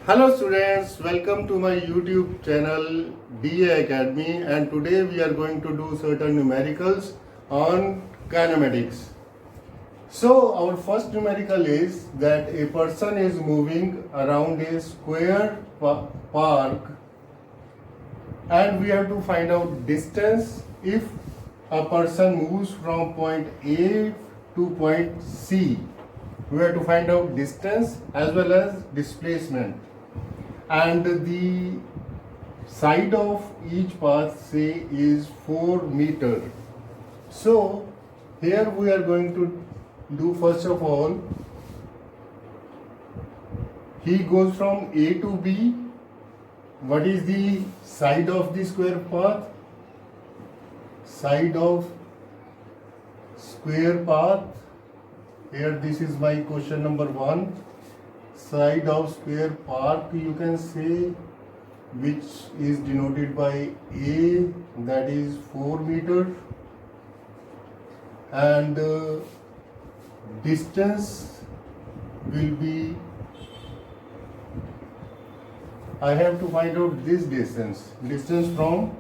Hello students, welcome to my YouTube channel DA Academy, and today we are going to do certain numericals on kinematics. So our first numerical is that a person is moving around a square park and we have to find out distance if a person moves from point A to point C. We have to find out distance as well as displacement, and the side of each path say is 4 meter. So here we are going to do, first of all, he goes from A to B. What is the side of the square path? Side of square path. Here this is my question number 1. Side of square path, you can say, which is denoted by A, that is 4 meter, and distance will be, I have to find out this distance. Distance from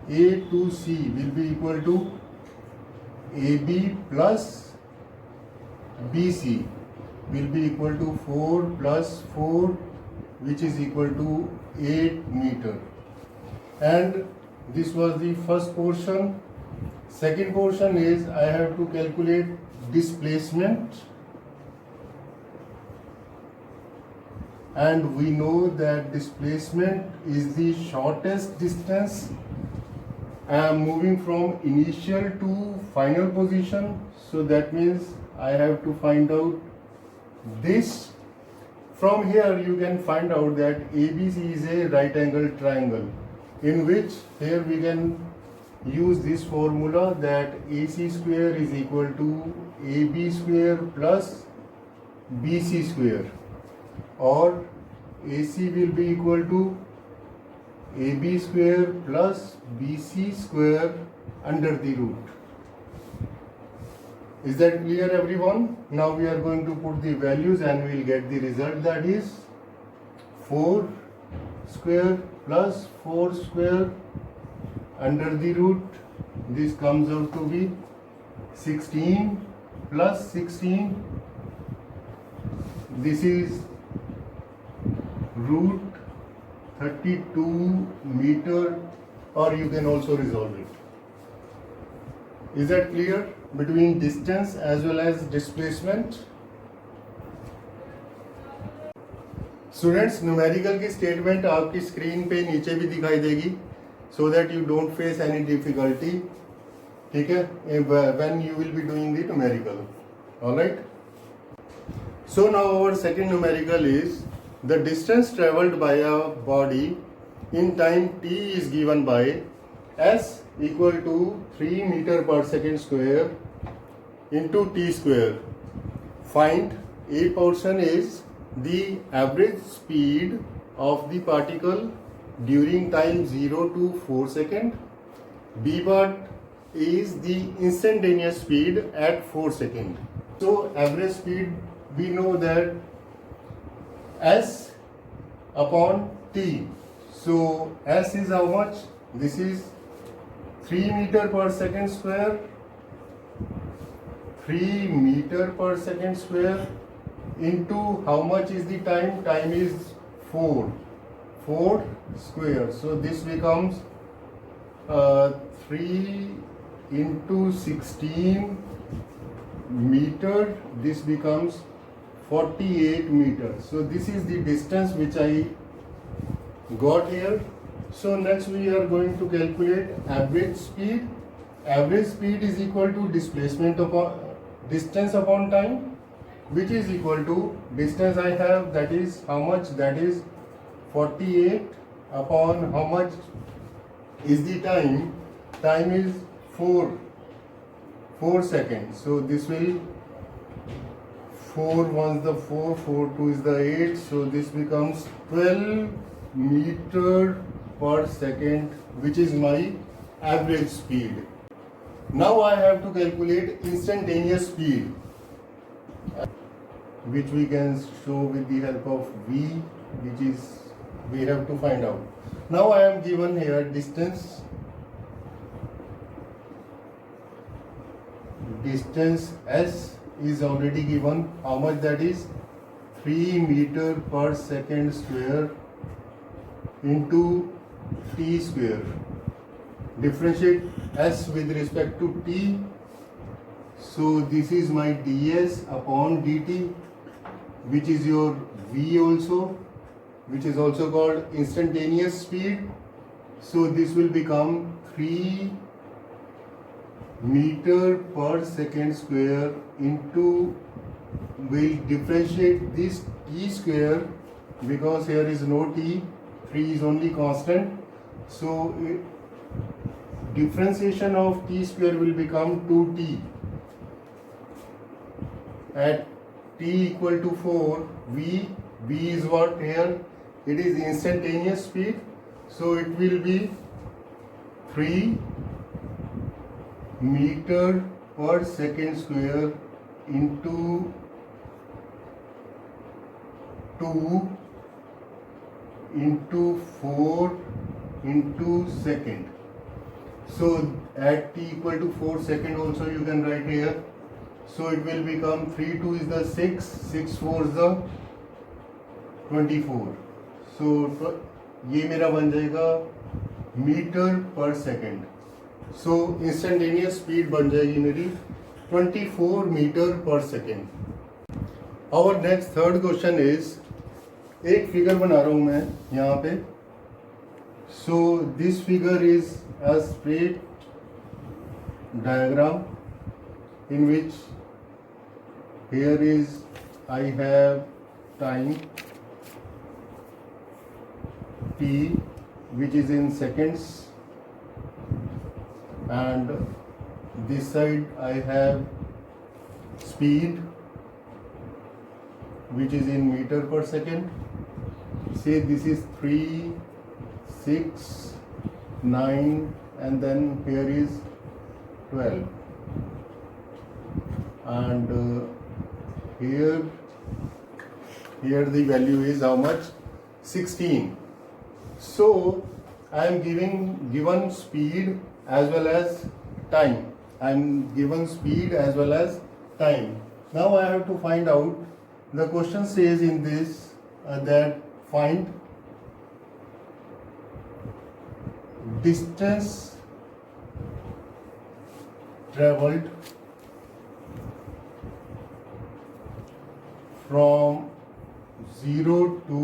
A to C will be equal to AB plus BC will be equal to 4 plus 4, which is equal to 8 meter. And this was the first portion. Second portion is I have to calculate displacement, and we know that displacement is the shortest distance. I am moving from initial to final position, so that means I have to find out this. From here you can find out that ABC is a right angle triangle, in which here we can use this formula that AC square is equal to AB square plus BC square, or AC will be equal to AB square plus BC square under the root. Is that clear, everyone? Now we are going to put the values and we will get the result, that is 4 square plus 4 square under the root. This comes out to be 16 plus 16. This is root 32 meter, or you can also resolve it. Is that clear? Between distance as well as displacement. Students, numerical की statement आपकी screen पे नीचे भी दिखाई देगी, so that you don't face any difficulty. ठीक है, when you will be doing the numerical. Alright. So now our second numerical is the distance traveled by a body in time t is given by s equal to 3 meter per second square into t square. Find A portion is the average speed of the particle during time 0 to 4 second. B part is the instantaneous speed at 4 second. So average speed, we know that S upon T. So S is how much? This is 3 meter per second square. 3 meter per second square into how much is the time? Time is 4. 4 square. So this becomes 3 into 16 meter. This becomes 48 meters. So this is the distance which I got here. So next we are going to calculate average speed. Average speed is equal to displacement upon distance upon time, which is equal to distance I have, that is how much? That is 48 upon how much is the time? Time is 4 seconds. So this will 4 ones the 4, 4 2 is the 8. So this becomes 12 meter per second, which is my average speed. Now I have to calculate instantaneous speed. which we can show with the help of V, which is we have to find out. Now I am given here distance S is already given. How much that is? 3 meter per second square into t square. Differentiate S with respect to t. So this is my ds upon dt, which is your v also, which is also called instantaneous speed. So this will become 3 meter per second square into, we'll differentiate this t square because here is no t, 3 is only constant. So differentiation of t square will become 2t. At t equal to 4, v is what here? It is instantaneous speed. So it will be 3 meter per second square into 2 into 4 into second. So at t equal to 4 second also you can write here. So it will become 3 2 is the 6, 6 4 is the 24. So ये मेरा बन जाएगा metre per second. सो instantaneous speed बन जाएगी मेरी 24 metre per second. Our next third question is, एक figure बना रहा हूँ मैं यहाँ पे. So this figure is a straight diagram in which here is I have time t which is in seconds, and this side I have speed which is in meter per second. Say this is 3 6 9 and then here is 12. And here the value is how much? 16. So I am given speed as well as time. I am given speed as well as time. Now I have to find out. The question says in this that find distance traveled from 0 to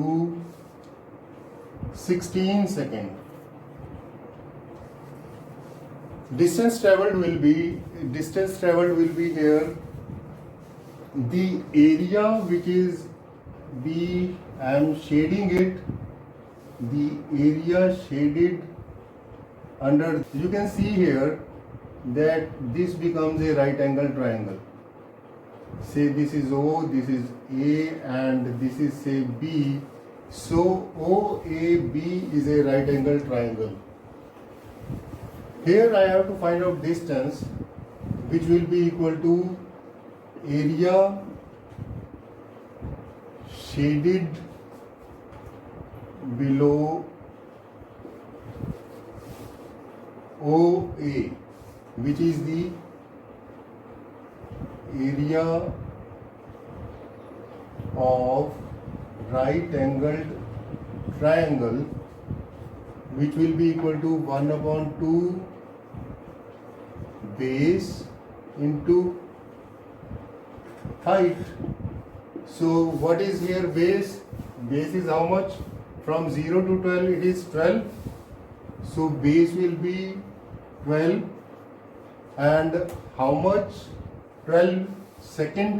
16 seconds. Distance traveled will be here the area which is B. I am shading it, the area shaded under. You can see here that this becomes a right angle triangle. Say this is O, this is A, and this is say B. So OAB is a right angle triangle. Here I have to find out distance, which will be equal to area shaded below OA, which is the area of right angled triangle, which will be equal to 1/2 base into height. So what is here base? Base is how much? From 0 to 12 it is 12. So base will be 12. And how much? 12 second.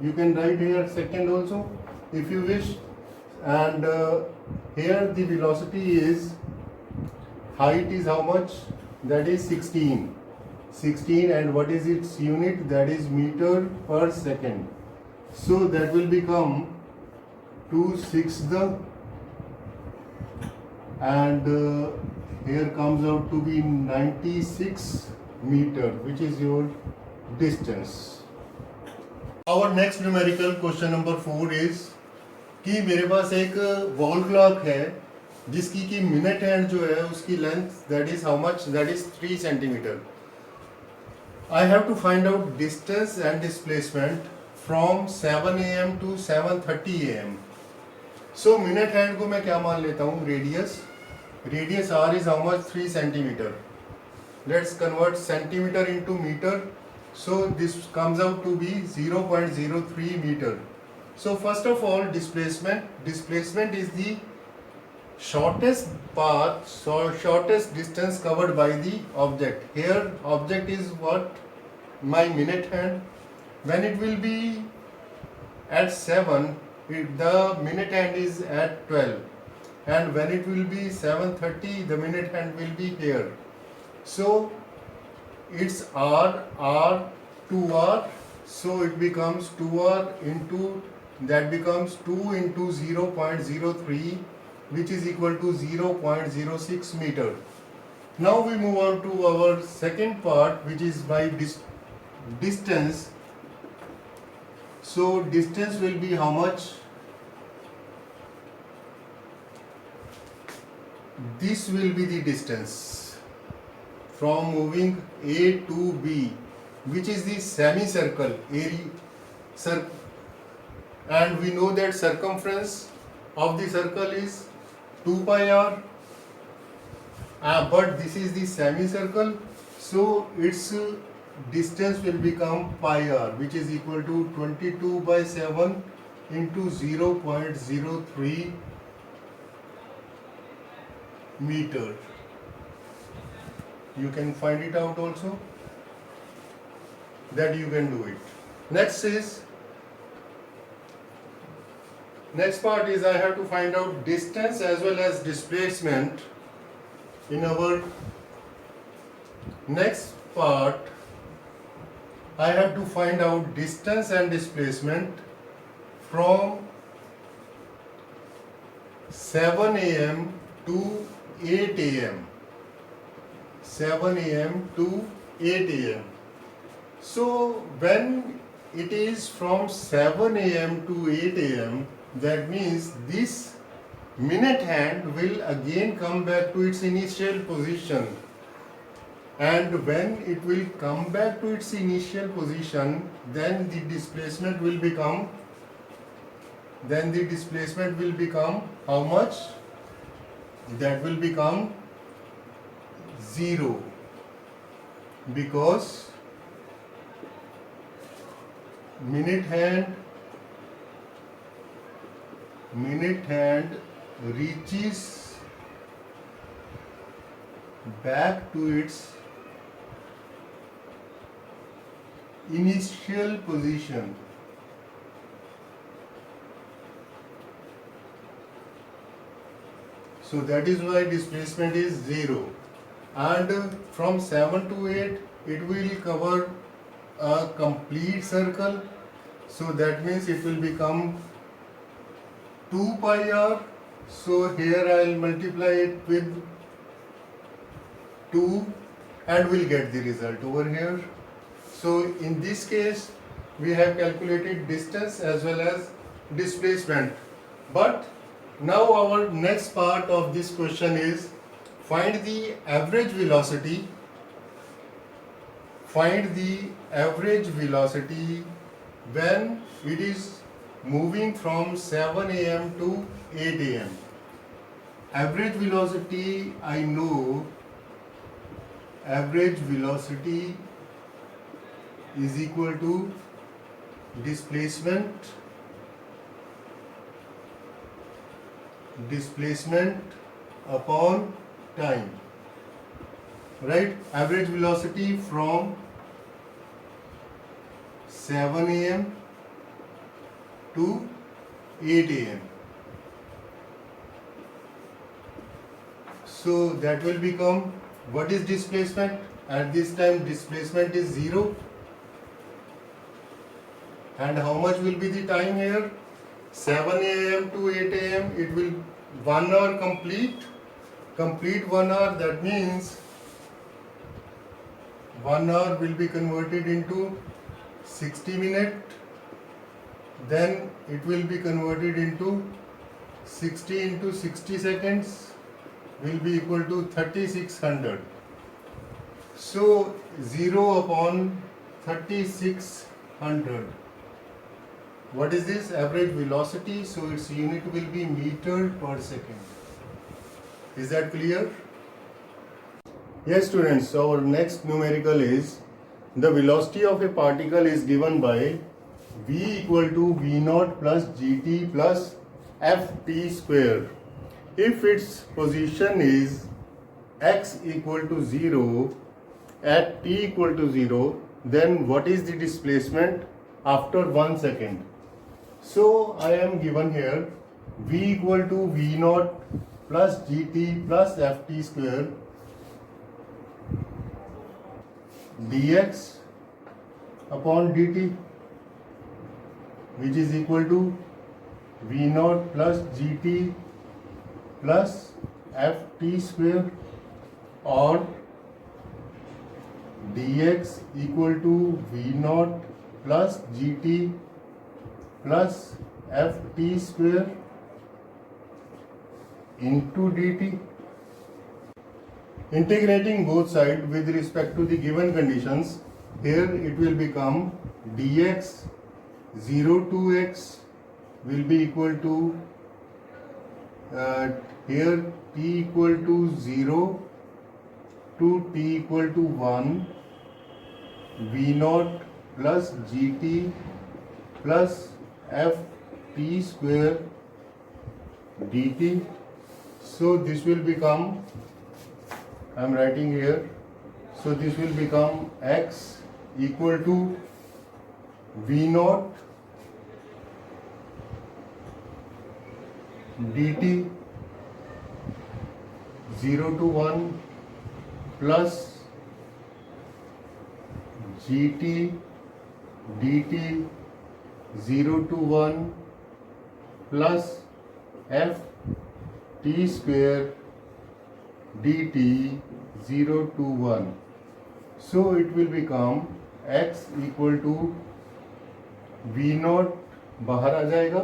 You can write here second also if you wish. And here the velocity is, height is how much? That is 16. And what is its unit? That is meter per second. So that will become 2/6, and here comes out to be 96 meter, which is your distance. Our next numerical question number 4 is कि मेरे पास एक wall clock है जिसकी की minute hand जो है उसकी length that is how much, that is 3 centimetre. I have to find out distance and displacement from 7 AM to 7:30 AM. So minute hand को मैं क्या मान लेता हूँ, radius r is how much, 3 centimetre. Let's convert centimetre into metre. So this comes out to be 0.03 meter. So first of all, displacement is the shortest path, so shortest distance covered by the object. Here object is what, my minute hand. When it will be at 7, the minute hand is at 12, and when it will be 7:30, the minute hand will be here. So it's r 2r, so it becomes 2r into, that becomes 2 into 0.03, which is equal to 0.06 meter. Now we move on to our second part, which is by distance. So distance will be how much? This will be the distance from moving A to B, which is the semicircle area, and we know that circumference of the circle is 2 pi r, but this is the semicircle, so its distance will become pi r, which is equal to 22/7 into 0.03 meter. You can find it out also, that you can do it. Next part is I have to find out distance as well as displacement. In our next part, I have to find out distance and displacement from 7 AM to 8 AM. 7 AM to 8 AM. So when it is from 7 AM to 8 AM, that means this minute hand will again come back to its initial position, and when it will come back to its initial position, then the displacement will become how much? That will become 0, because minute hand reaches back to its initial position. So that is why displacement is 0. And from 7 to 8 it will cover a complete circle, so that means it will become 2 pi r. So here I will multiply it with 2 and we'll get the result over here. So in this case we have calculated distance as well as displacement. But now our next part of this question is find the average velocity. Find the average velocity when it is moving from 7 AM to 8 AM. Average velocity, I know average velocity is equal to displacement upon time, right? Average velocity from 7 AM to 8 AM. So that will become, what is displacement? At this time displacement is 0. And how much will be the time here? 7 AM to 8 AM, it will 1 hour complete 1 hour. That means 1 hour will be converted into 60 minutes, then it will be converted into 60 into 60 seconds will be equal to 3600. So 0 upon 3600. What is this? Average velocity. So its unit will be meter per second. Is that clear? Yes, students. So our next numerical is the velocity of a particle is given by v equal to v naught plus gt plus ft square. If its position is x equal to 0 at t equal to 0, then what is the displacement after 1 second? So I am given here v equal to v naught plus gt plus ft square dx upon dt, which is equal to v naught plus gt plus ft square, or dx equal to v naught plus gt plus ft square into dt. Integrating both sides with respect to the given conditions, here it will become dx 0 to x will be equal to here t equal to 0 to t equal to 1 v naught plus gt plus ft square dt. So this will become, I am writing here, so this will become x equal to v naught dt 0 to 1 plus gt dt 0 to 1 plus f t square dt 0 to 1. So it will become x equal to v naught बाहर आ जाएगा,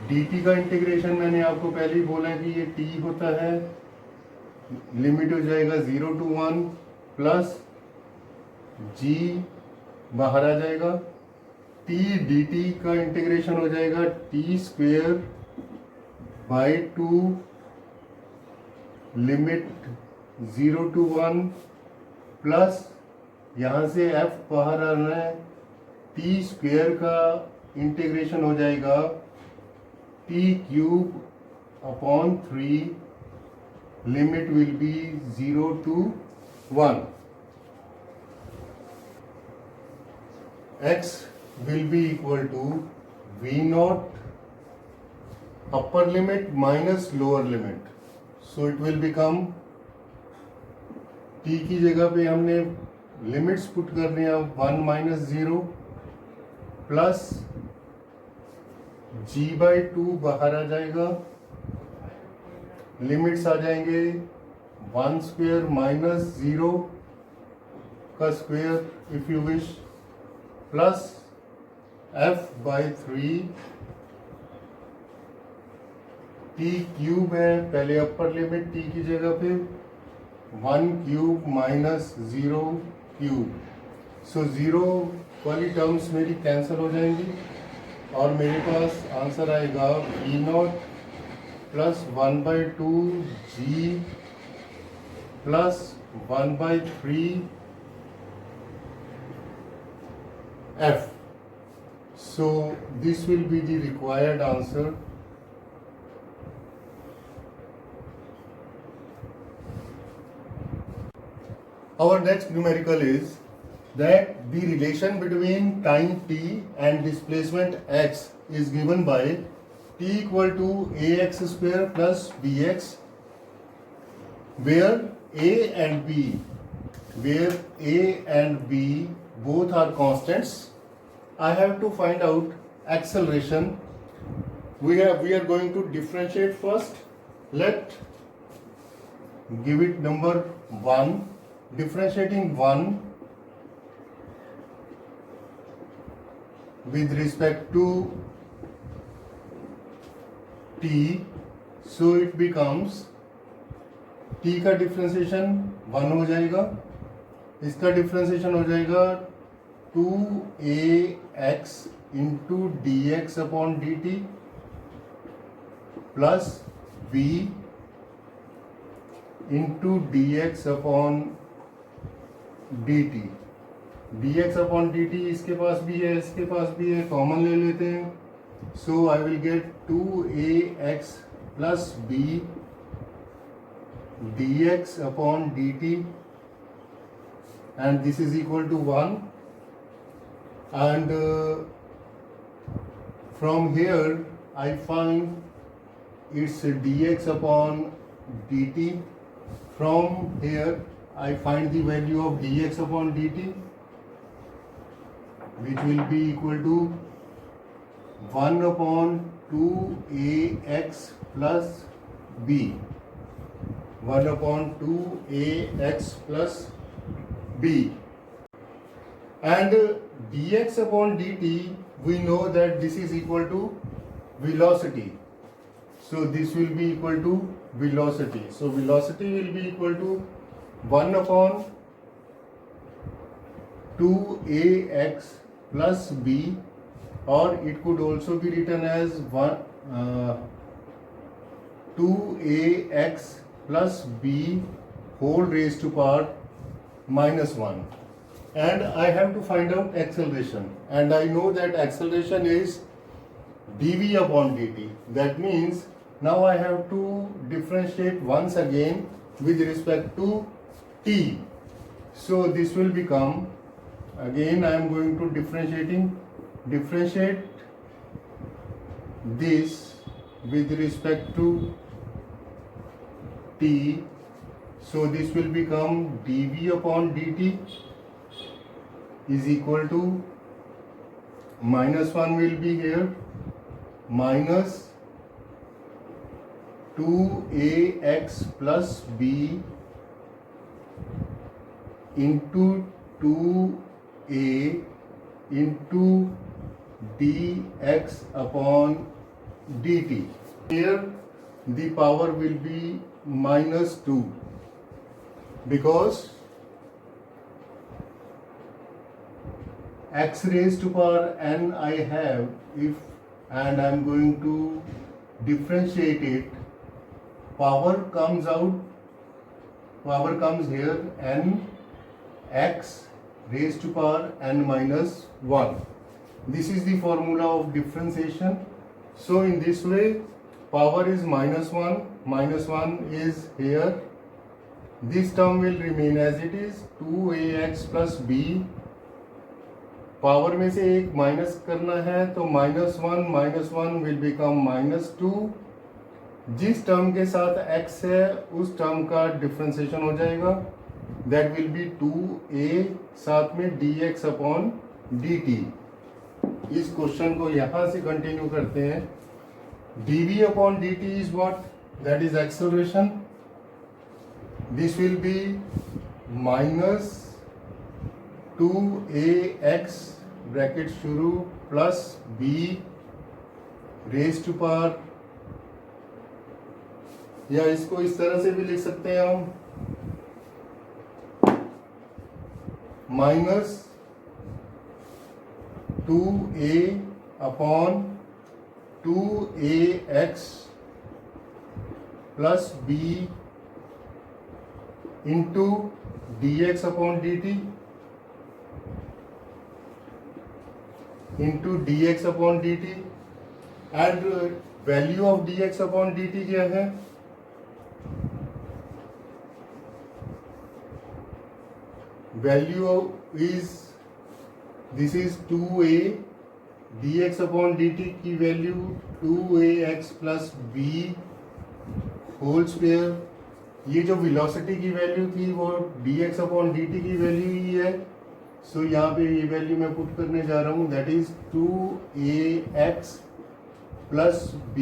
dt का integration मैंने आपको पहले ही बोला कि ये t होता है, लिमिट हो जाएगा 0 to 1 प्लस g बाहर आ जाएगा, t dt का इंटीग्रेशन हो जाएगा t square by 2 limit 0 to 1 plus यहाँ से f बाहर आ रहा है, t स्क्वेयर का इंटीग्रेशन हो जाएगा t cube upon 3 limit will be 0 to 1. x will be equal to v naught upper limit minus lower limit. So it will become, t की जगह पे हमने लिमिट्स पुट करने हैं 1 माइनस 0 प्लस g बाई 2 बाहर आ जाएगा, लिमिट्स आ जाएंगे 1 square minus 0 का square if you wish plus f by 3 t cube है, पहले अपर लिमिट t की जगह पे 1 क्यूब माइनस 0 क्यूब. सो 0 वाली टर्म्स मेरी कैंसिल हो जाएंगी और मेरे पास आंसर आएगा v not plus 1 by 2 g plus 1 by 3 f. So this will be the required answer. Our next numerical is that the relation between time t and displacement x is given by t equal to ax square plus bx, where a and b both are constants. I have to find out acceleration. We are going to differentiate first. Let give it number 1. Differentiating 1, with respect to t, so it becomes t का differentiation 1 हो जाएगा, इसका differentiation हो जाएगा 2ax into D x upon D T plus b into D x upon D T. D x upon D T इसके पास भी है, इसके पास भी है, कॉमन ले लेते हैं। So I will get 2ax plus b dx upon dt, and this is equal to 1, and from here I find it's dx upon dt. From here I find the value of dx upon dt, which will be equal to 1 upon 2ax plus b, 1 upon 2ax plus b, and dx upon dt, we know that this is equal to velocity, so this will be equal to velocity. So velocity will be equal to 1 upon 2ax plus b, or it could also be written as 2ax plus b whole raised to power minus 1. And I have to find out acceleration, and I know that acceleration is dv upon dt. That means now I have to differentiate once again with respect to t. So this will become, again I am going to differentiate this with respect to t. So this will become dv upon dt is equal to minus 1 will be here, minus 2ax plus b into 2a into dx upon dt. Here the power will be minus 2, because x raised to power n I have, if, and I am going to differentiate it, power comes out, power comes here, n x raised to power n minus 1. This is the formula of differentiation. So in this way power is minus 1, minus 1 is here, this term will remain as it is, 2ax plus b, power में से एक minus करना है तो minus 1 will become minus 2, जिस term के साथ x है उस टर्म का डिफ्रेंसिएशन हो जाएगा, दैट विल बी 2a, साथ में dx अपॉन dt. इस क्वेश्चन को यहाँ से कंटिन्यू करते हैं. dv upon dt is what? That is acceleration. This will be minus 2ax bracket शुरू plus b raise to power, या इसको इस तरह से भी लिख सकते हैं हम, minus 2a upon 2ax plus b into dx upon dt into dx upon dt. And value of dx upon dt क्या है? Value is, this is 2a, dx upon dt की वैल्यू 2ax plus b whole square. ये जो velocity की value थी वो dx upon dt की वैल्यू ही है. सो यहाँ पे ये वैल्यू मैं पुट करने जा रहा हूँ, that is 2ax plus b.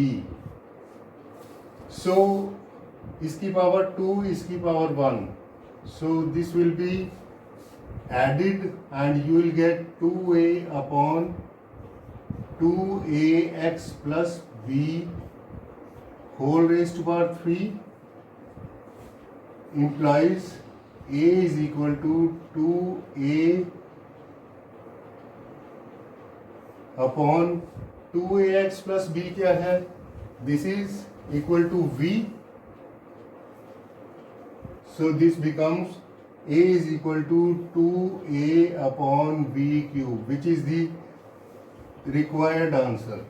सो इसकी पावर 2, इसकी power 1, so this will B added and you will get 2a upon 2ax plus b whole raised to power 3 implies a is equal to 2a upon 2ax plus b क्या है? This is equal to v. So this becomes a is equal to 2a upon v cube, which is the required answer.